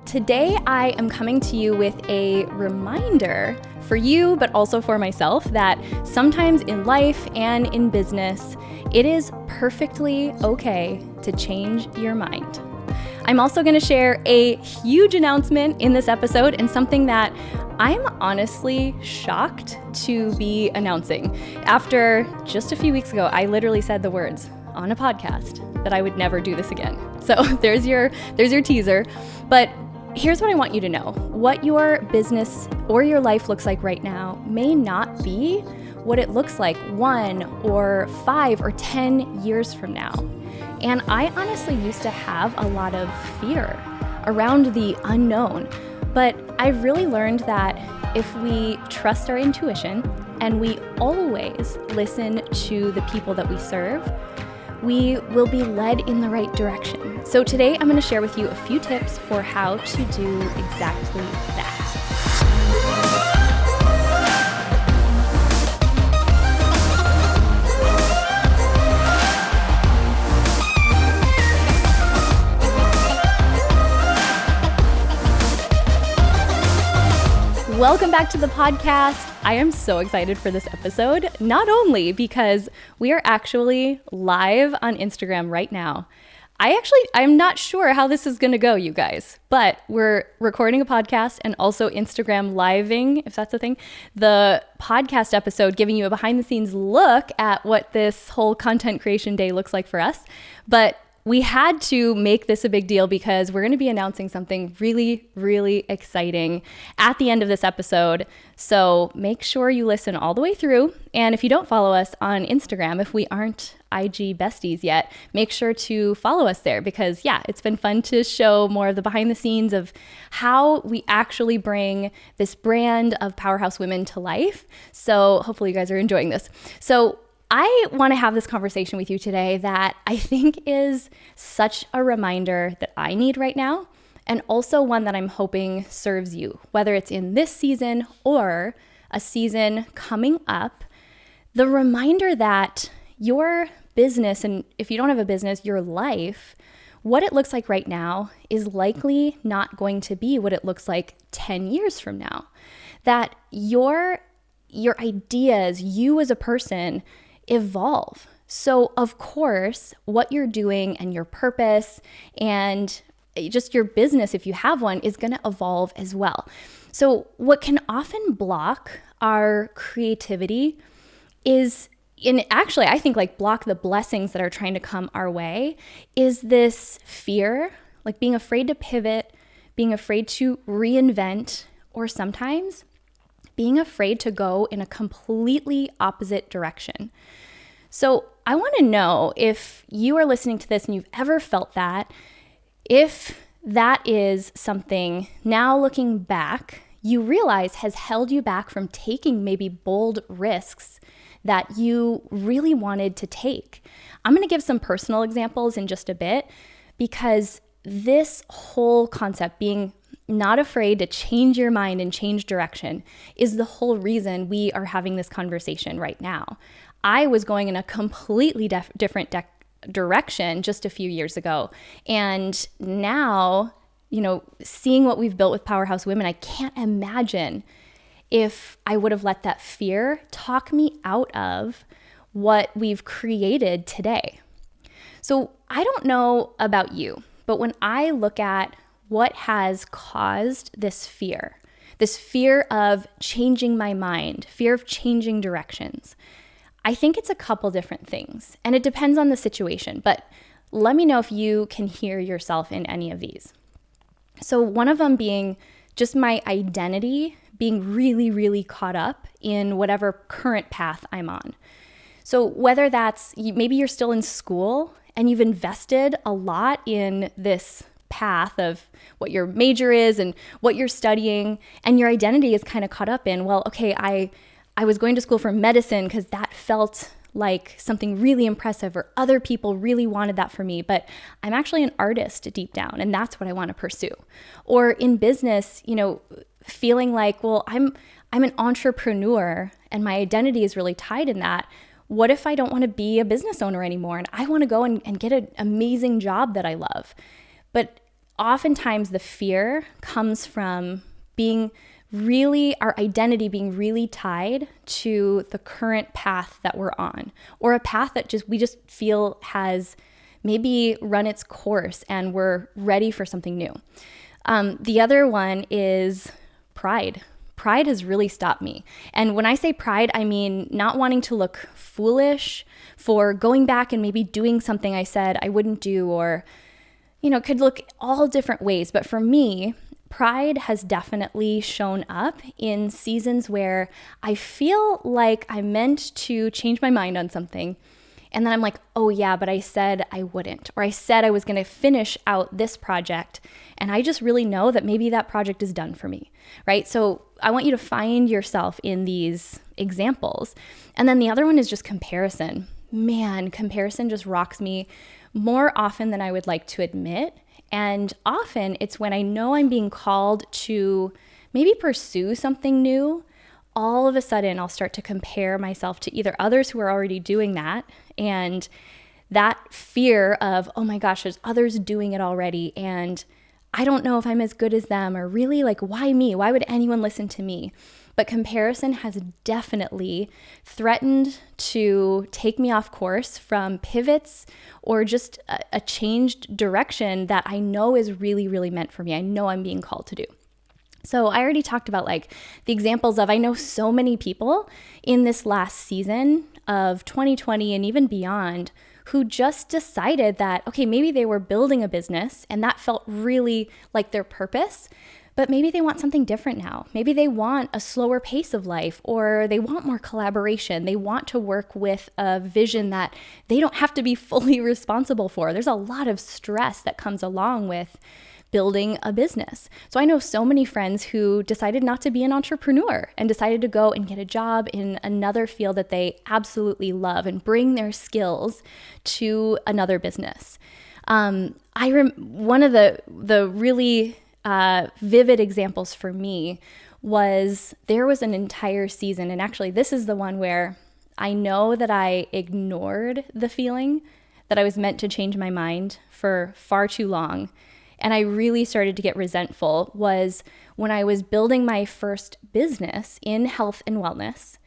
Today, I am coming to you with a reminder for you, but also for myself, that sometimes in life and in business, it is perfectly okay to change your mind. I'm also going to share a huge announcement in this episode, and something that I'm honestly shocked to be announcing. After just a few weeks ago, I literally said the words on a podcast that I would never do this again. So there's your teaser. But here's what I want you to know. What your business or your life looks like right now may not be what it looks like 1 or 5 or 10 years from now. And I honestly used to have a lot of fear around the unknown. But I've really learned that if we trust our intuition and we always listen to the people that we serve, we will be led in the right direction. So today I'm going to share with you a few tips for how to do exactly that. Welcome back to the podcast. I am so excited for this episode, not only because we are actually live on Instagram right now. I'm not sure how this is going to go, you guys, but we're recording a podcast and also Instagram living, if that's a thing, the podcast episode, giving you a behind the scenes look at what this whole content creation day looks like for us. But we had to make this a big deal because we're going to be announcing something really, really exciting at the end of this episode. So make sure you listen all the way through. And if you don't follow us on Instagram, if we aren't IG besties yet, make sure to follow us there because, it's been fun to show more of the behind the scenes of how we actually bring this brand of Powerhouse Women to life. So hopefully you guys are enjoying this. So I want to have this conversation with you today that I think is such a reminder that I need right now, and also one that I'm hoping serves you, whether it's in this season or a season coming up. The reminder that your business, and if you don't have a business, your life, what it looks like right now is likely not going to be what it looks like 10 years from now. That your ideas, you as a person, evolve. So of course, what you're doing and your purpose and just your business, if you have one, is going to evolve as well. So what can often block our creativity is, I think block the blessings that are trying to come our way, is this fear, like being afraid to pivot, being afraid to reinvent, or sometimes being afraid to go in a completely opposite direction. So I want to know if you are listening to this and you've ever felt that, if that is something now looking back, you realize has held you back from taking maybe bold risks that you really wanted to take. I'm going to give some personal examples in just a bit, because this whole concept, being not afraid to change your mind and change direction, is the whole reason we are having this conversation right now. I was going in a completely different direction just a few years ago. And now, seeing what we've built with Powerhouse Women, I can't imagine if I would have let that fear talk me out of what we've created today. So I don't know about you, but when I look at what has caused this fear of changing my mind, fear of changing directions, I think it's a couple different things, and it depends on the situation, but let me know if you can hear yourself in any of these. So one of them being just my identity being really, really caught up in whatever current path I'm on. So whether that's, maybe you're still in school and you've invested a lot in this path of what your major is and what you're studying, and your identity is kind of caught up in, well, okay, I was going to school for medicine because that felt like something really impressive, or other people really wanted that for me, but I'm actually an artist deep down and that's what I want to pursue. Or in business, feeling like, well, I'm an entrepreneur and my identity is really tied in that. What if I don't want to be a business owner anymore and I want to go and get an amazing job that I love? But oftentimes the fear comes from our identity being really tied to the current path that we're on, or a path that we just feel has maybe run its course and we're ready for something new. The other one is pride. Pride has really stopped me. And when I say pride, I mean not wanting to look foolish for going back and maybe doing something I said I wouldn't do, or, could look all different ways. But for me, pride has definitely shown up in seasons where I feel like I meant to change my mind on something. And then I'm like, oh yeah, but I said I wouldn't, or I said I was going to finish out this project. And I just really know that maybe that project is done for me, right? So I want you to find yourself in these examples. And then the other one is just comparison. Man, comparison just rocks me more often than I would like to admit. And often it's when I know I'm being called to maybe pursue something new, all of a sudden I'll start to compare myself to either others who are already doing that, and that fear of, oh my gosh, there's others doing it already, and I don't know if I'm as good as them, or really, like, why me? Why would anyone listen to me? But comparison has definitely threatened to take me off course from pivots or just a changed direction that I know is really, really meant for me. I know I'm being called to do. So I already talked about like the examples of, I know so many people in this last season of 2020 and even beyond who just decided that, okay, maybe they were building a business and that felt really like their purpose, but maybe they want something different now. Maybe they want a slower pace of life, or they want more collaboration. They want to work with a vision that they don't have to be fully responsible for. There's a lot of stress that comes along with building a business. So I know so many friends who decided not to be an entrepreneur and decided to go and get a job in another field that they absolutely love and bring their skills to another business. One of the really vivid examples for me was there was an entire season, and actually this is the one where I know that I ignored the feeling that I was meant to change my mind for far too long. And I really started to get resentful was when I was building my first business in health and wellness.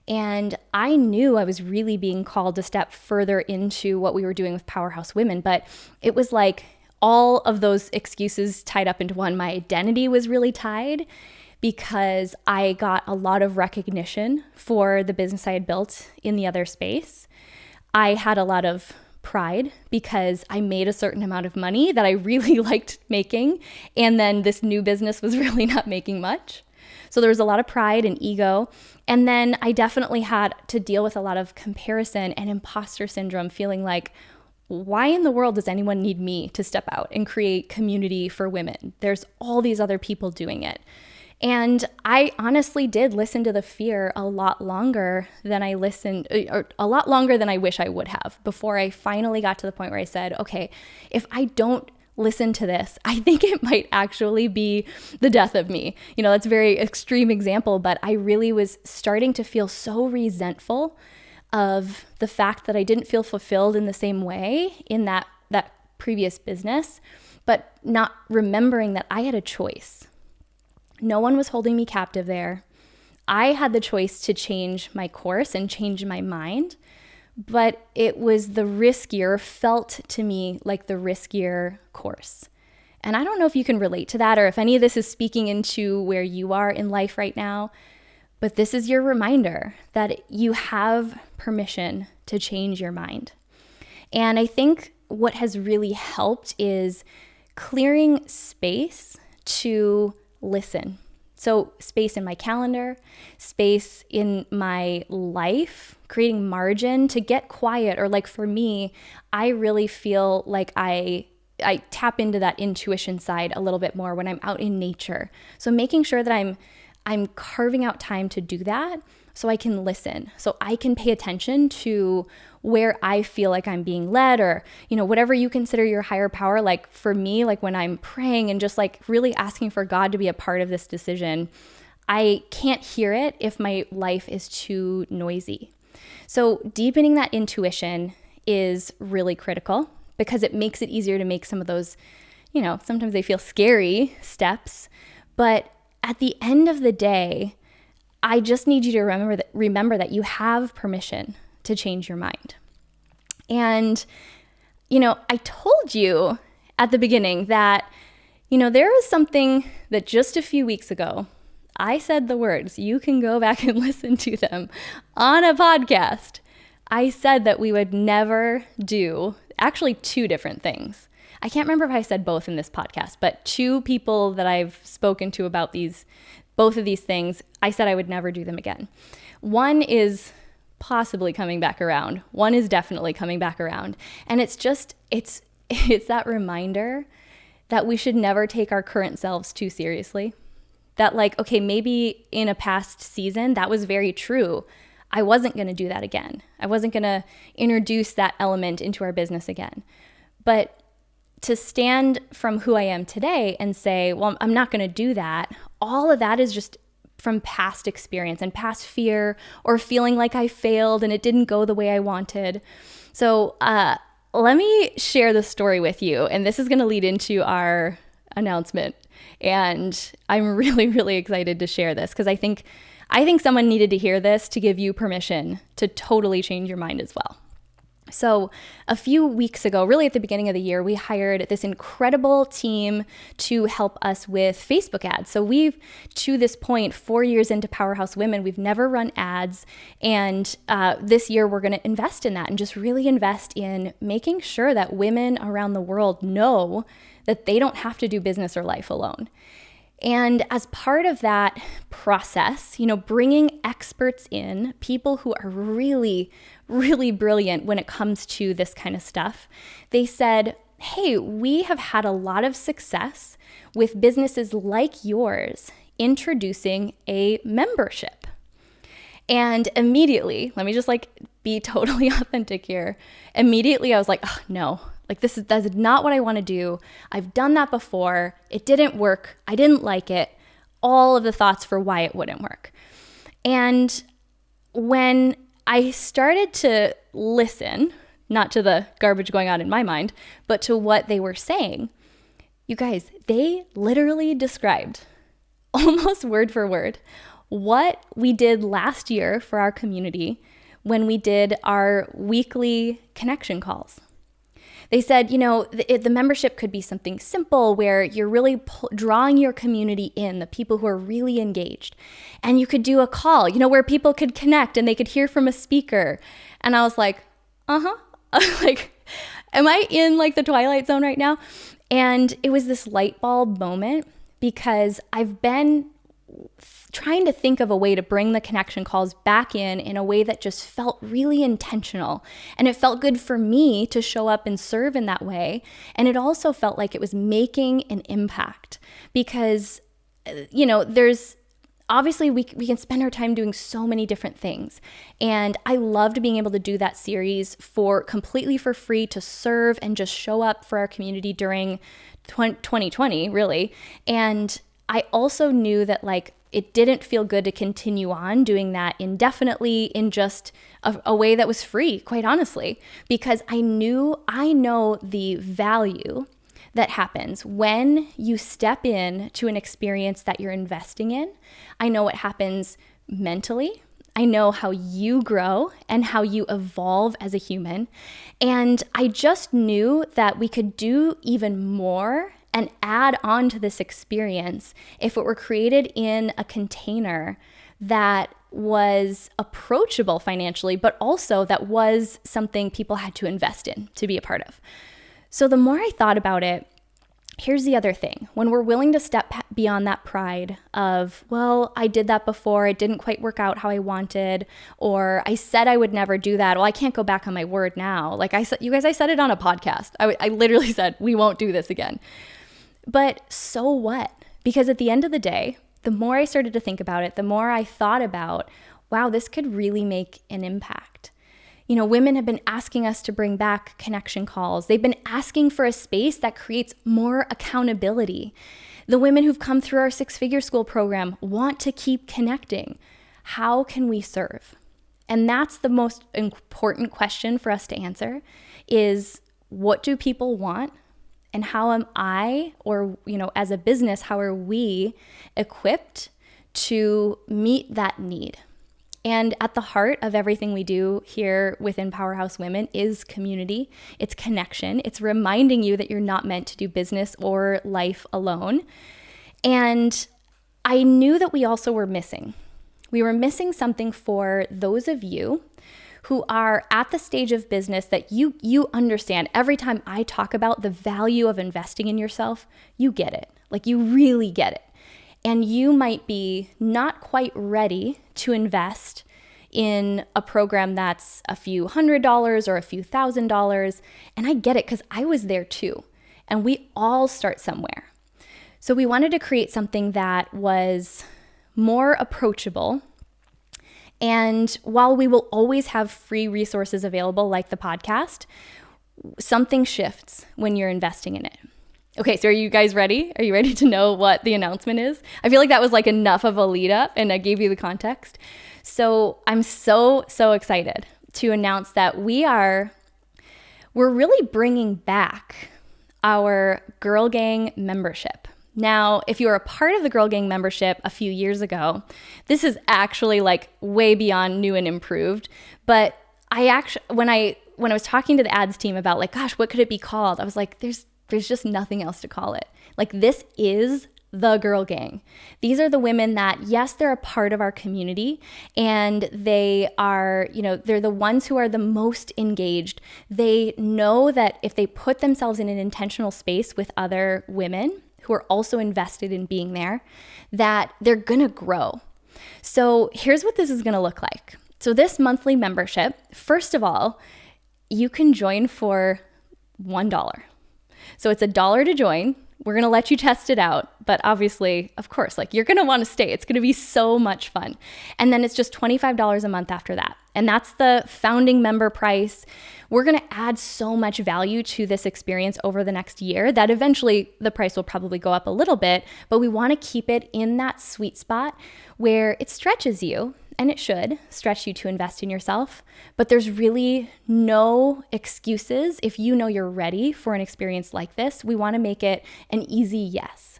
And I knew I was really being called to step further into what we were doing with Powerhouse Women. But it was like all of those excuses tied up into one. My identity was really tied because I got a lot of recognition for the business I had built in the other space. I had a lot of pride because I made a certain amount of money that I really liked making, and then this new business was really not making much. So there was a lot of pride and ego. And then I definitely had to deal with a lot of comparison and imposter syndrome, feeling like, why in the world does anyone need me to step out and create community for women? There's all these other people doing it. And I honestly did listen to the fear a lot longer than I listened, or a lot longer than I wish I would have, before I finally got to the point where I said, okay, if I don't listen to this, I think it might actually be the death of me. That's a very extreme example, but I really was starting to feel so resentful of the fact that I didn't feel fulfilled in the same way in that previous business, but not remembering that I had a choice. No one was holding me captive there. I had the choice to change my course and change my mind, but it was felt to me like the riskier course. And I don't know if you can relate to that, or if any of this is speaking into where you are in life right now, but this is your reminder that you have permission to change your mind. And I think what has really helped is clearing space to listen. So space in my calendar, space in my life, creating margin to get quiet. Or like for me, I really feel like I tap into that intuition side a little bit more when I'm out in nature. So making sure that I'm carving out time to do that so I can listen, so I can pay attention to where I feel like I'm being led, or, whatever you consider your higher power. Like for me, like when I'm praying and just like really asking for God to be a part of this decision, I can't hear it if my life is too noisy. So deepening that intuition is really critical because it makes it easier to make some of those sometimes they feel scary steps. But at the end of the day, I just need you to remember that you have permission to change your mind. And, I told you at the beginning that, there was something that just a few weeks ago, I said the words, you can go back and listen to them on a podcast. I said that we would never do, actually 2 different things. I can't remember if I said both in this podcast, but 2 people that I've spoken to about both of these things, I said I would never do them again. One is possibly coming back around. One is definitely coming back around. And it's that reminder that we should never take our current selves too seriously. That okay, maybe in a past season, that was very true. I wasn't going to do that again. I wasn't going to introduce that element into our business again. But to stand from who I am today and say, well, I'm not going to do that, all of that is just from past experience and past fear or feeling like I failed and it didn't go the way I wanted. So let me share the story with you. And this is going to lead into our announcement. And I'm really, really excited to share this because I think someone needed to hear this to give you permission to totally change your mind as well. So a few weeks ago, really at the beginning of the year, we hired this incredible team to help us with Facebook ads. So we've, to this point, 4 years into Powerhouse Women, we've never run ads. And this year we're going to invest in that and just really invest in making sure that women around the world know that they don't have to do business or life alone. And as part of that process, bringing experts in, people who are really, really brilliant when it comes to this kind of stuff, they said, hey, we have had a lot of success with businesses like yours introducing a membership. And immediately, let me just be totally authentic here. Immediately I was like, oh, no. That's not what I want to do. I've done that before. It didn't work. I didn't like it. All of the thoughts for why it wouldn't work. And when I started to listen, not to the garbage going on in my mind, but to what they were saying, you guys, they literally described almost word for word what we did last year for our community when we did our weekly connection calls. They said, the membership could be something simple where you're really drawing your community in, the people who are really engaged. And you could do a call, where people could connect and they could hear from a speaker. And I was like, am I in the Twilight Zone right now? And it was this light bulb moment because I've been trying to think of a way to bring the connection calls back in a way that just felt really intentional. And it felt good for me to show up and serve in that way. And it also felt like it was making an impact because, there's obviously we can spend our time doing so many different things. And I loved being able to do that series completely for free to serve and just show up for our community during 2020, really. And I also knew that it didn't feel good to continue on doing that indefinitely in just a way that was free, quite honestly, because I know the value that happens when you step in to an experience that you're investing in. I know what happens mentally. I know how you grow and how you evolve as a human. And I just knew that we could do even more and add on to this experience if it were created in a container that was approachable financially, but also that was something people had to invest in to be a part of. So the more I thought about it, here's the other thing. When we're willing to step beyond that pride of, well, I did that before, it didn't quite work out how I wanted, or I said I would never do that. Well, I can't go back on my word now. I said, you guys, I said it on a podcast. I literally said, we won't do this again. But so what? Because at the end of the day, the more I started to think about it, the more I thought about, wow, this could really make an impact. Women have been asking us to bring back connection calls. They've been asking for a space that creates more accountability. The women who've come through our six-figure school program want to keep connecting. How can we serve? And that's the most important question for us to answer is, what do people want? And how am I, or, as a business, how are we equipped to meet that need? And at the heart of everything we do here within Powerhouse Women is community. It's connection. It's reminding you that you're not meant to do business or life alone. And I knew that we also were missing. We were missing something for those of you who are at the stage of business that you understand. Every time I talk about the value of investing in yourself, you get it. Like, you really get it. And you might be not quite ready to invest in a program that's a few $100s or a few $1,000s. And I get it, because I was there too. And we all start somewhere. So we wanted to create something that was more approachable. And while we will always have free resources available, like the podcast, something shifts when you're investing in it. Okay, so are you guys ready? Are you ready to know what the announcement is? I feel like that was like enough of a lead up, and I gave you the context. So I'm so excited to announce that we're really bringing back our Girl Gang membership. Now, if you were a part of the Girl Gang membership a few years ago, this is actually like way beyond new and improved. But I actually, when I was talking to the ads team about like, gosh, what could it be called? I was like, there's just nothing else to call it. Like, this is the Girl Gang. These are the women that, yes, they're a part of our community, and they are, they're the ones who are the most engaged. They know that if they put themselves in an intentional space with other women who are also invested in being there, that they're gonna grow. So here's what this is gonna look like. So this monthly membership, first of all, you can join for $1. So it's $1 to join. We're going to let you test it out. But obviously, of course, like, you're going to want to stay. It's going to be so much fun. And then it's just $25 a month after that. And that's the founding member price. We're going to add so much value to this experience over the next year that eventually the price will probably go up a little bit, but we want to keep it in that sweet spot where it stretches you, and it should stretch you to invest in yourself, but there's really no excuses. If you know you're ready for an experience like this, we want to make it an easy yes.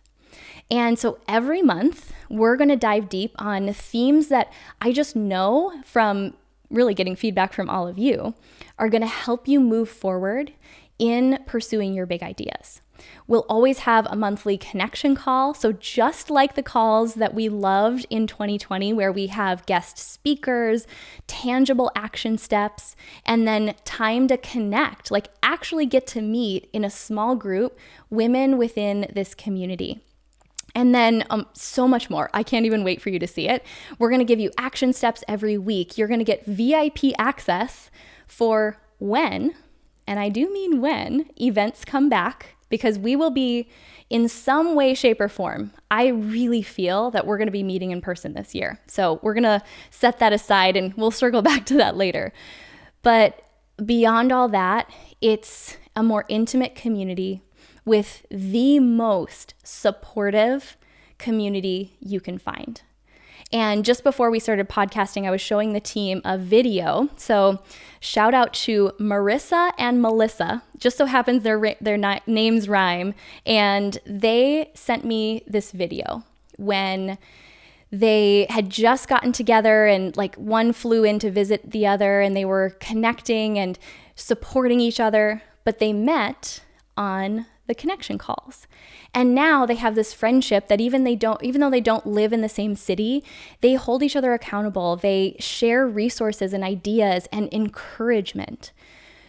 And so every month, we're going to dive deep on themes that I just know from really getting feedback from all of you are going to help you move forward in pursuing your big ideas. We'll always have a monthly connection call. So just like the calls that we loved in 2020, where we have guest speakers, tangible action steps, and then time to connect, like actually get to meet in a small group women within this community. And then so much more. I can't even wait for you to see it. We're going to give you action steps every week. You're going to get VIP access for when, and I do mean when, events come back, because we will be in some way, shape, or form. I really feel that we're going to be meeting in person this year. So we're going to set that aside, and we'll circle back to that later. But beyond all that, it's a more intimate community with the most supportive community you can find. And just before we started podcasting, I was showing the team a video. So shout out to Marissa and Melissa. Just so happens their names rhyme. And they sent me this video when they had just gotten together, and like one flew in to visit the other, and they were connecting and supporting each other, but they met on the connection calls. And now they have this friendship that even though they don't live in the same city, they hold each other accountable. They share resources and ideas and encouragement.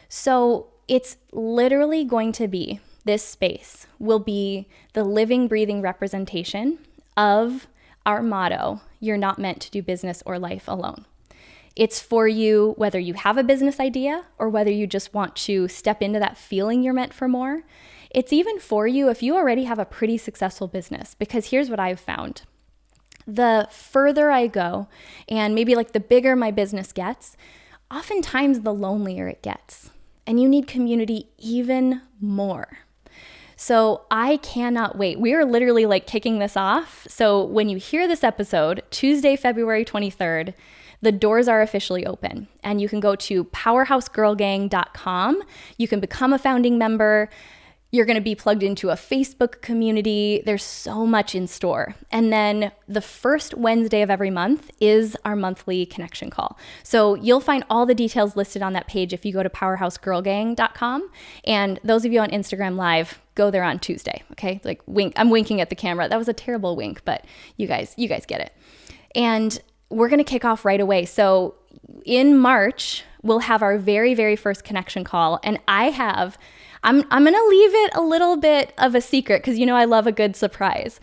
So it's literally going to be, this space will be the living, breathing representation of our motto, you're not meant to do business or life alone. It's for you, whether you have a business idea or whether you just want to step into that feeling you're meant for more. It's even for you if you already have a pretty successful business, because here's what I've found. The further I go, and maybe like the bigger my business gets, oftentimes the lonelier it gets. And you need community even more. So I cannot wait. We are literally like kicking this off. So when you hear this episode, Tuesday, February 23rd, the doors are officially open, and you can go to powerhousegirlgang.com. You can become a founding member. You're going to be plugged into a Facebook community. There's so much in store. And then the first Wednesday of every month is our monthly connection call. So you'll find all the details listed on that page if you go to powerhousegirlgang.com. And those of you on Instagram Live, go there on Tuesday, okay? Like wink. I'm winking at the camera. That was a terrible wink, but you guys get it. And we're going to kick off right away. So in March, we'll have our very, very first connection call. And I'm going to leave it a little bit of a secret because I love a good surprise.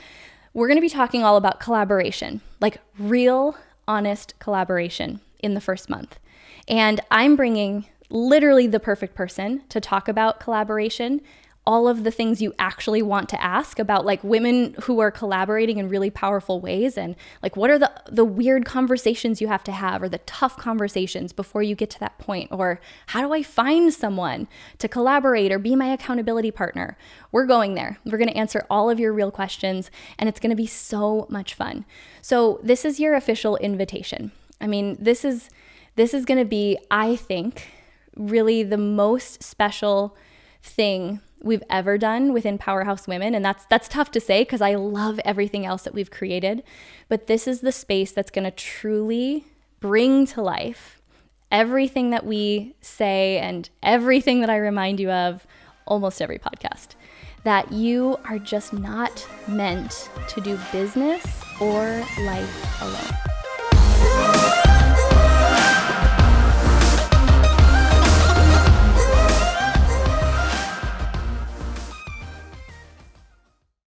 We're going to be talking all about collaboration, like real, honest collaboration in the first month. And I'm bringing literally the perfect person to talk about collaboration, all of the things you actually want to ask about, like women who are collaborating in really powerful ways, and like what are the weird conversations you have to have, or the tough conversations before you get to that point, or how do I find someone to collaborate or be my accountability partner? We're going there. We're going to answer all of your real questions, and it's going to be so much fun. So this is your official invitation. I mean, this is going to be, I think, really the most special thing we've ever done within Powerhouse Women. And that's tough to say because I love everything else that we've created. But this is the space that's going to truly bring to life everything that we say and everything that I remind you of almost every podcast. That you are just not meant to do business or life alone.